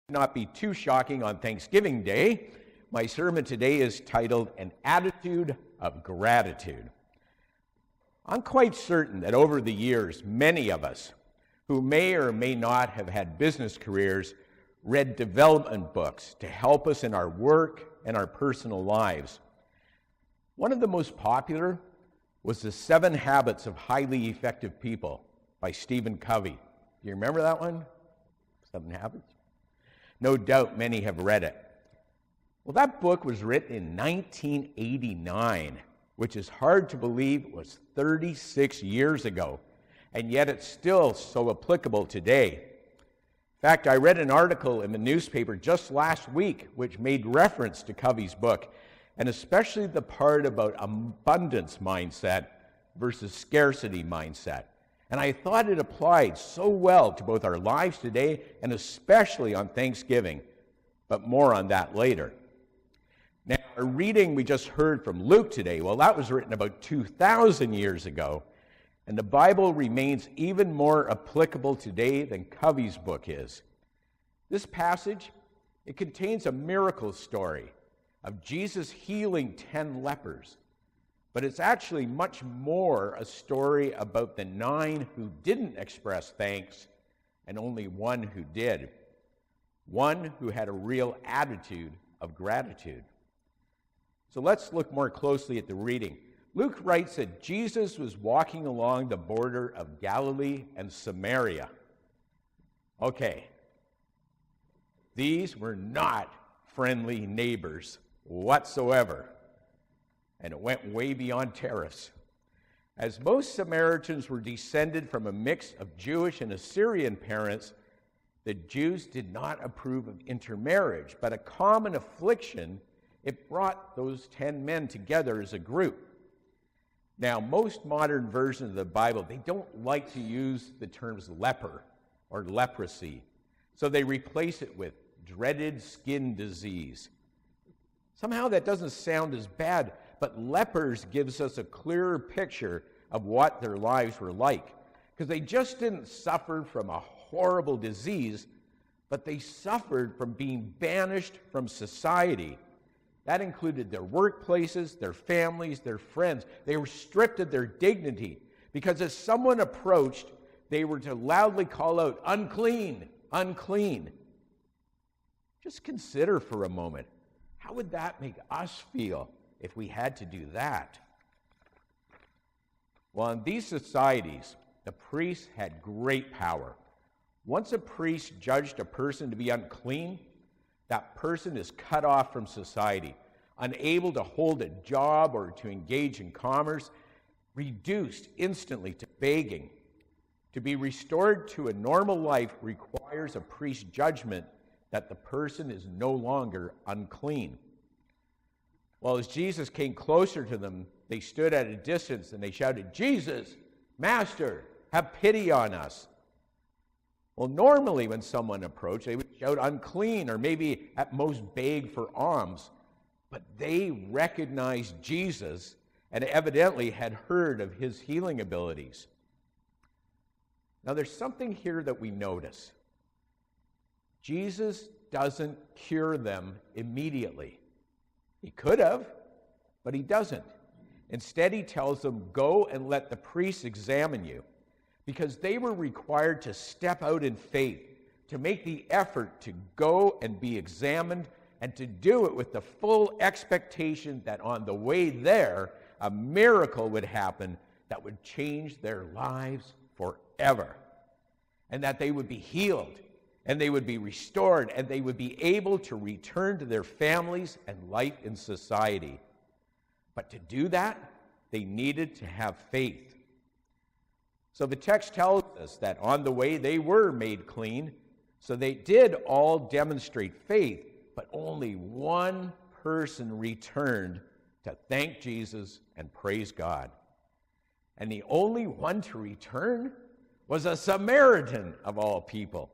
Not be too shocking on Thanksgiving Day. My sermon today is titled An Attitude of Gratitude. I'm quite certain that over the years, many of us who may or may not have had business careers read development books to help us in our work and our personal lives. One of the most popular was The 7 Habits of Highly Effective People by Stephen Covey. Do you remember that one? 7 Habits? No doubt many have read it. Well, that book was written in 1989, which is hard to believe was 36 years ago, and yet it's still so applicable today. In fact, I read an article in the newspaper just last week which made reference to Covey's book, and especially the part about abundance mindset versus scarcity mindset. And I thought it applied so well to both our lives today and especially on Thanksgiving, but more on that later. Now, our reading we just heard from Luke today, well, that was written about 2,000 years ago, and the Bible remains even more applicable today than Covey's book is. This passage, it contains a miracle story of Jesus healing 10 lepers. But it's actually much more a story about the 9 who didn't express thanks and only one who did. One who had a real attitude of gratitude. So let's look more closely at the reading. Luke writes that Jesus was walking along the border of Galilee and Samaria. Okay, these were not friendly neighbors whatsoever. And it went way beyond tariffs. As most Samaritans were descended from a mix of Jewish and Assyrian parents, the Jews did not approve of intermarriage, but a common affliction, it brought those 10 men together as a group. Now, most modern versions of the Bible, they don't like to use the terms leper or leprosy, so they replace it with dreaded skin disease. Somehow that doesn't sound as bad, but lepers gives us a clearer picture of what their lives were like. Because they just didn't suffer from a horrible disease, but they suffered from being banished from society. That included their workplaces, their families, their friends. They were stripped of their dignity because as someone approached, they were to loudly call out, "Unclean, unclean." Just consider for a moment, how would that make us feel if we had to do that? Well, in these societies, the priests had great power. Once a priest judged a person to be unclean, that person is cut off from society, unable to hold a job or to engage in commerce, reduced instantly to begging. To be restored to a normal life requires a priest's judgment that the person is no longer unclean. Well, as Jesus came closer to them, they stood at a distance and they shouted, "Jesus, Master, have pity on us." Well, normally when someone approached, they would shout unclean or maybe at most beg for alms. But they recognized Jesus and evidently had heard of his healing abilities. Now there's something here that we notice. Jesus doesn't cure them immediately. He could have, but he doesn't. Instead, he tells them, "Go and let the priests examine you," because they were required to step out in faith, to make the effort to go and be examined, and to do it with the full expectation that on the way there, a miracle would happen that would change their lives forever, and that they would be healed, and they would be restored, and they would be able to return to their families and life in society. But to do that, they needed to have faith. So the text tells us that on the way they were made clean, so they did all demonstrate faith, but only one person returned to thank Jesus and praise God. And the only one to return was a Samaritan of all people.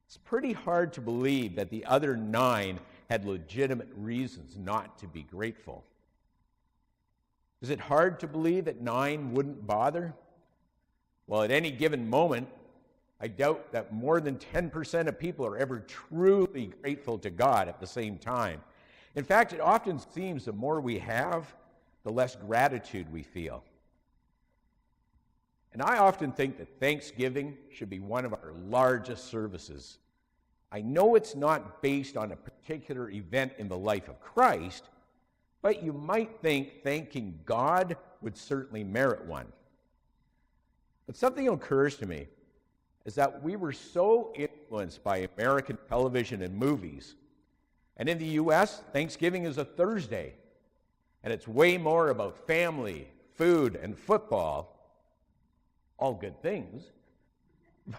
It's pretty hard to believe that the other 9 had legitimate reasons not to be grateful. Is it hard to believe that 9 wouldn't bother? Well, at any given moment, I doubt that more than 10% of people are ever truly grateful to God at the same time. In fact, it often seems the more we have, the less gratitude we feel. And I often think that Thanksgiving should be one of our largest services. I know it's not based on a particular event in the life of Christ, but you might think thanking God would certainly merit one. But something occurs to me is that we were so influenced by American television and movies. And in the U.S., Thanksgiving is a Thursday, and it's way more about family, food, and football. All good things,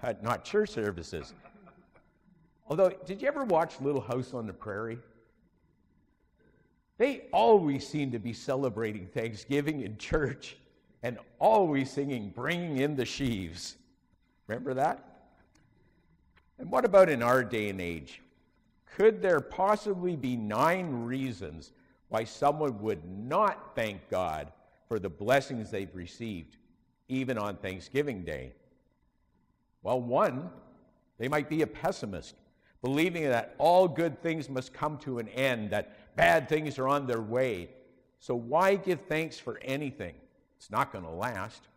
but not church services. Although, did you ever watch Little House on the Prairie? They always seem to be celebrating Thanksgiving in church and always singing, "Bringing in the Sheaves." Remember that? And what about in our day and age? Could there possibly be 9 reasons why someone would not thank God for the blessings they've received, even on Thanksgiving Day? Well, 1, they might be a pessimist, believing that all good things must come to an end, that bad things are on their way. So why give thanks for anything? It's not going to last.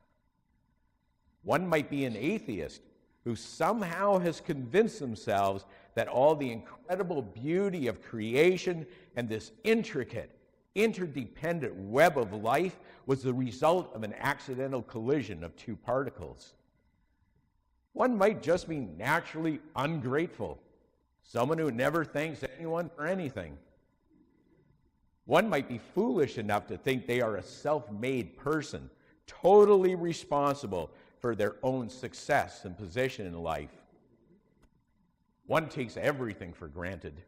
1 might be an atheist who somehow has convinced themselves that all the incredible beauty of creation and this intricate, interdependent web of life was the result of an accidental collision of 2 particles. 1 might just be naturally ungrateful, someone who never thanks anyone for anything. 1 might be foolish enough to think they are a self-made person, totally responsible for their own success and position in life. 1 takes everything for granted.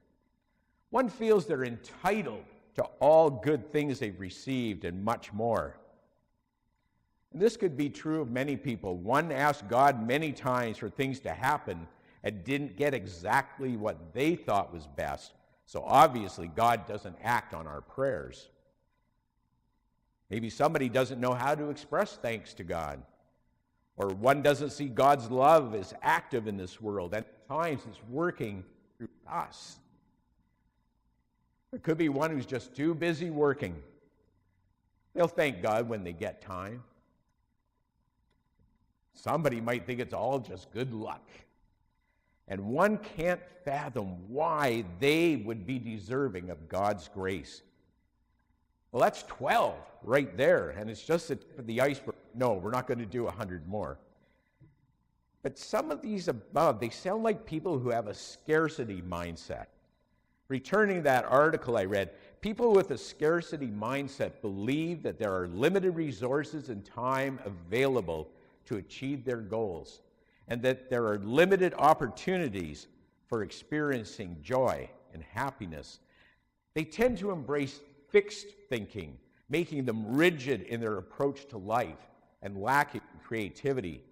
1 feels they're entitled to all good things they've received and much more. And this could be true of many people. 1 asked God many times for things to happen and didn't get exactly what they thought was best. So obviously, God doesn't act on our prayers. Maybe somebody doesn't know how to express thanks to God. Or 1 doesn't see God's love as active in this world. And at times, it's working through us. There could be 1 who's just too busy working. They'll thank God when they get time. Somebody might think it's all just good luck. And 1 can't fathom why they would be deserving of God's grace. Well, that's 12 right there, and it's just the tip of the iceberg. No, we're not going to do 100 more. But some of these above, they sound like people who have a scarcity mindset. Returning to that article I read, people with a scarcity mindset believe that there are limited resources and time available to achieve their goals, and that there are limited opportunities for experiencing joy and happiness. They tend to embrace fixed thinking, making them rigid in their approach to life and lacking creativity.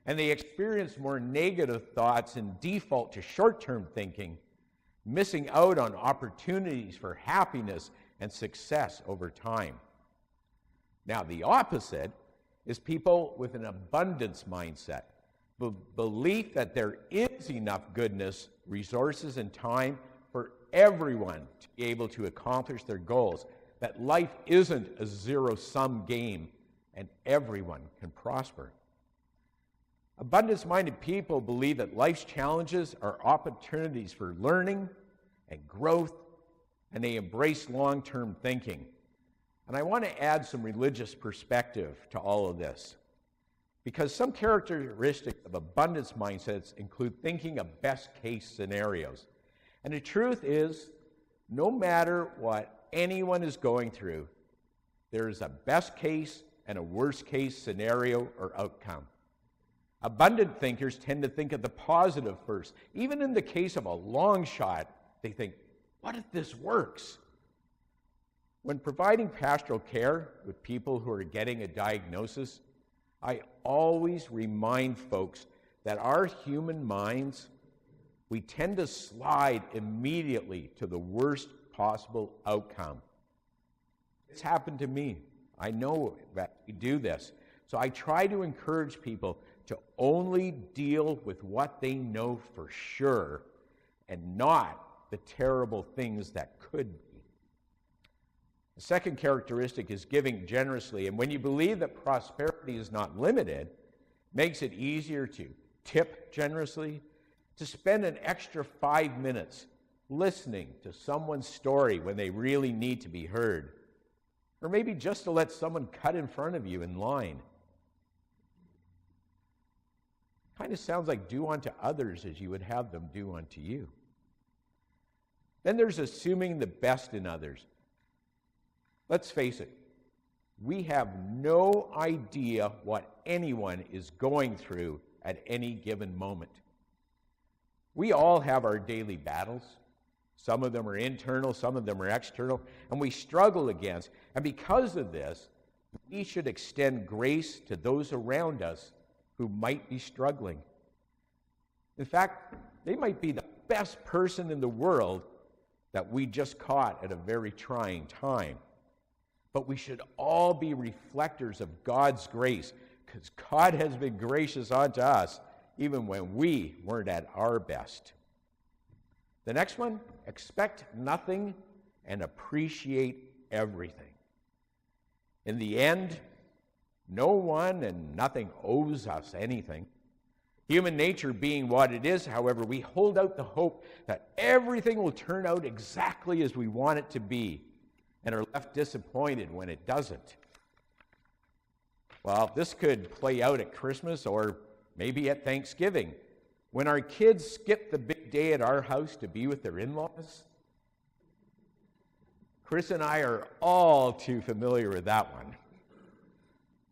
And they experience more negative thoughts and default to short-term thinking, missing out on opportunities for happiness and success over time. Now, the opposite is people with an abundance mindset, belief that there is enough goodness, resources, and time for everyone to be able to accomplish their goals, that life isn't a zero-sum game and everyone can prosper. Abundance-minded people believe that life's challenges are opportunities for learning and growth, and they embrace long-term thinking. And I want to add some religious perspective to all of this, because some characteristics of abundance mindsets include thinking of best-case scenarios. And the truth is, no matter what anyone is going through, there is a best case and a worst case scenario or outcome. Abundant thinkers tend to think of the positive first. Even in the case of a long shot, they think, what if this works? When providing pastoral care with people who are getting a diagnosis, I always remind folks that our human minds, we tend to slide immediately to the worst possible outcome. It's happened to me. I know that we do this. So I try to encourage people to only deal with what they know for sure and not the terrible things that could be. The second characteristic is giving generously. And when you believe that prosperity is not limited, it makes it easier to tip generously, to spend an extra 5 minutes listening to someone's story when they really need to be heard, or maybe just to let someone cut in front of you in line. Kind of sounds like do unto others as you would have them do unto you. Then there's assuming the best in others. Let's face it, we have no idea what anyone is going through at any given moment. We all have our daily battles. Some of them are internal, some of them are external, and we struggle against. And because of this, we should extend grace to those around us who might be struggling. In fact, they might be the best person in the world that we just caught at a very trying time. But we should all be reflectors of God's grace, because God has been gracious unto us even when we weren't at our best. The next one, expect nothing and appreciate everything. In the end, no one and nothing owes us anything. Human nature being what it is, however, we hold out the hope that everything will turn out exactly as we want it to be, and are left disappointed when it doesn't. Well, this could play out at Christmas or maybe at Thanksgiving, when our kids skip the big day at our house to be with their in-laws. Chris and I are all too familiar with that one.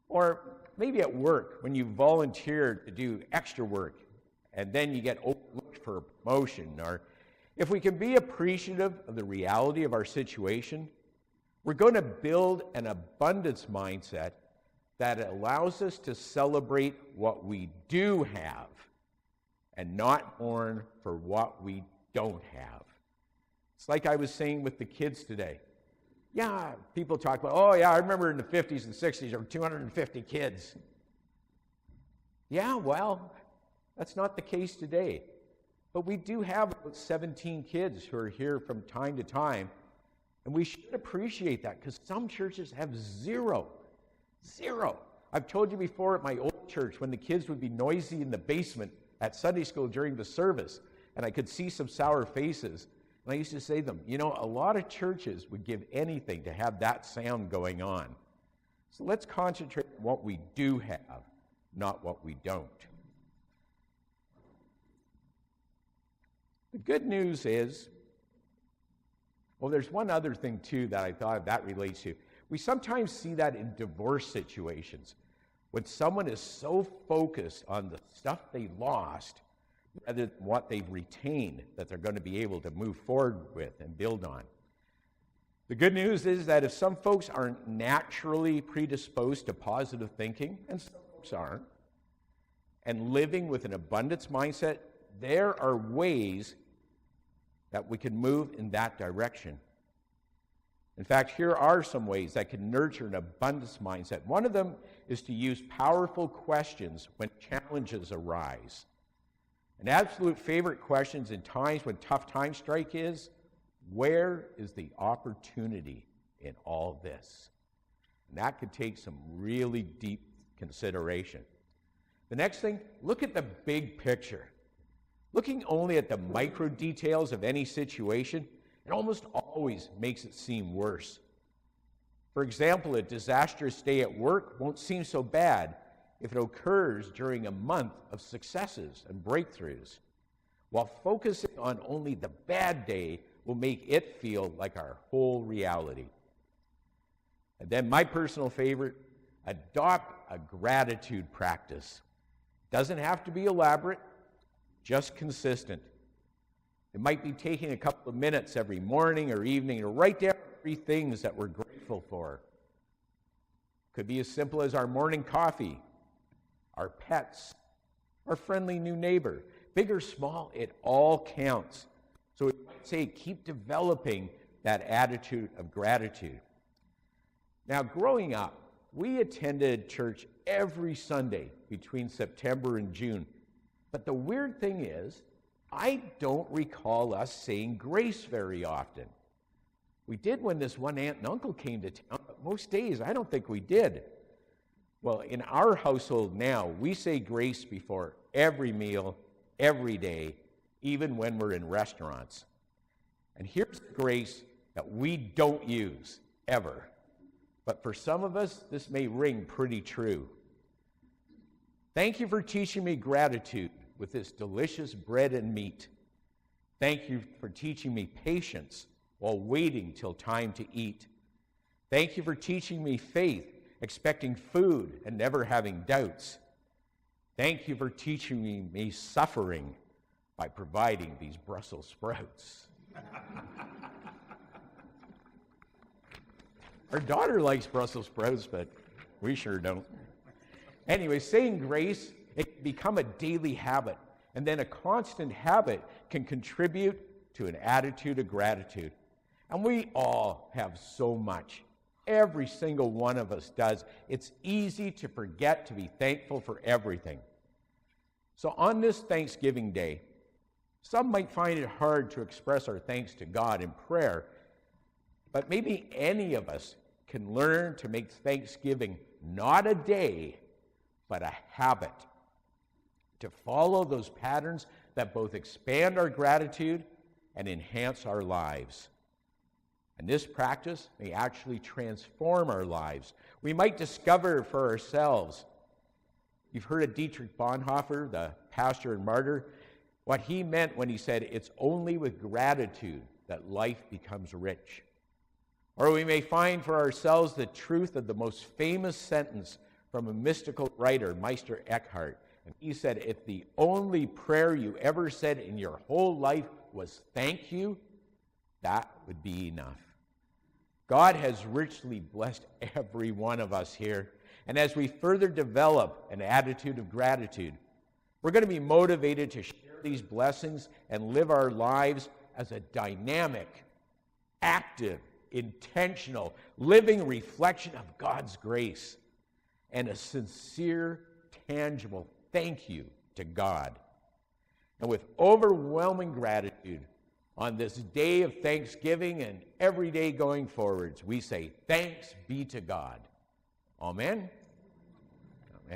Or maybe at work, when you volunteer to do extra work and then you get overlooked for a promotion. Or if we can be appreciative of the reality of our situation, we're going to build an abundance mindset that allows us to celebrate what we do have and not mourn for what we don't have. It's like I was saying with the kids today. Yeah, people talk about, oh yeah, I remember in the 50s and 60s there were 250 kids. Yeah, well, that's not the case today. But we do have about 17 kids who are here from time to time, and we should appreciate that, because some churches have zero. I've told you before at my old church, when the kids would be noisy in the basement at Sunday school during the service, and I could see some sour faces, and I used to say to them, you know, a lot of churches would give anything to have that sound going on. So let's concentrate on what we do have, not what we don't. The good news is, well, there's one other thing too that I thought that relates to. We sometimes see that in divorce situations, when someone is so focused on the stuff they lost rather than what they've retained that they're going to be able to move forward with and build on. The good news is that if some folks aren't naturally predisposed to positive thinking, and some folks aren't, and living with an abundance mindset, there are ways that we can move in that direction. In fact, here are some ways that can nurture an abundance mindset. One of them is to use powerful questions when challenges arise. An absolute favorite questions in times when tough times strike is, where is the opportunity in all this? And that could take some really deep consideration. The next thing, look at the big picture. Looking only at the micro details of any situation, it almost always makes it seem worse. For example, a disastrous day at work won't seem so bad if it occurs during a month of successes and breakthroughs, while focusing on only the bad day will make it feel like our whole reality. And then my personal favorite, adopt a gratitude practice. Doesn't have to be elaborate, just consistent. It might be taking a couple of minutes every morning or evening to write down 3 things that we're grateful for. Could be as simple as our morning coffee, our pets, our friendly new neighbor. Big or small, it all counts. So we might say keep developing that attitude of gratitude. Now, growing up, we attended church every Sunday between September and June. But the weird thing is, I don't recall us saying grace very often. We did when this one aunt and uncle came to town, but most days I don't think we did. Well, in our household now, we say grace before every meal, every day, even when we're in restaurants. And here's the grace that we don't use, ever. But for some of us, this may ring pretty true. Thank you for teaching me gratitude with this delicious bread and meat. Thank you for teaching me patience while waiting till time to eat. Thank you for teaching me faith, expecting food and never having doubts. Thank you for teaching me suffering by providing these Brussels sprouts. Our daughter likes Brussels sprouts, but we sure don't. Anyway, saying grace, it can become a daily habit, and then a constant habit can contribute to an attitude of gratitude. And we all have so much. Every single one of us does. It's easy to forget to be thankful for everything. So on this Thanksgiving Day, some might find it hard to express our thanks to God in prayer, but maybe any of us can learn to make Thanksgiving not a day, but a habit. To follow those patterns that both expand our gratitude and enhance our lives. And this practice may actually transform our lives. We might discover for ourselves. You've heard of Dietrich Bonhoeffer, the pastor and martyr, what he meant when he said, it's only with gratitude that life becomes rich. Or we may find for ourselves the truth of the most famous sentence from a mystical writer, Meister Eckhart. And he said, if the only prayer you ever said in your whole life was thank you, that would be enough. God has richly blessed every one of us here. And as we further develop an attitude of gratitude, we're going to be motivated to share these blessings and live our lives as a dynamic, active, intentional, living reflection of God's grace and a sincere, tangible thank you to God. And with overwhelming gratitude on this day of Thanksgiving and every day going forwards, we say, thanks be to God. Amen.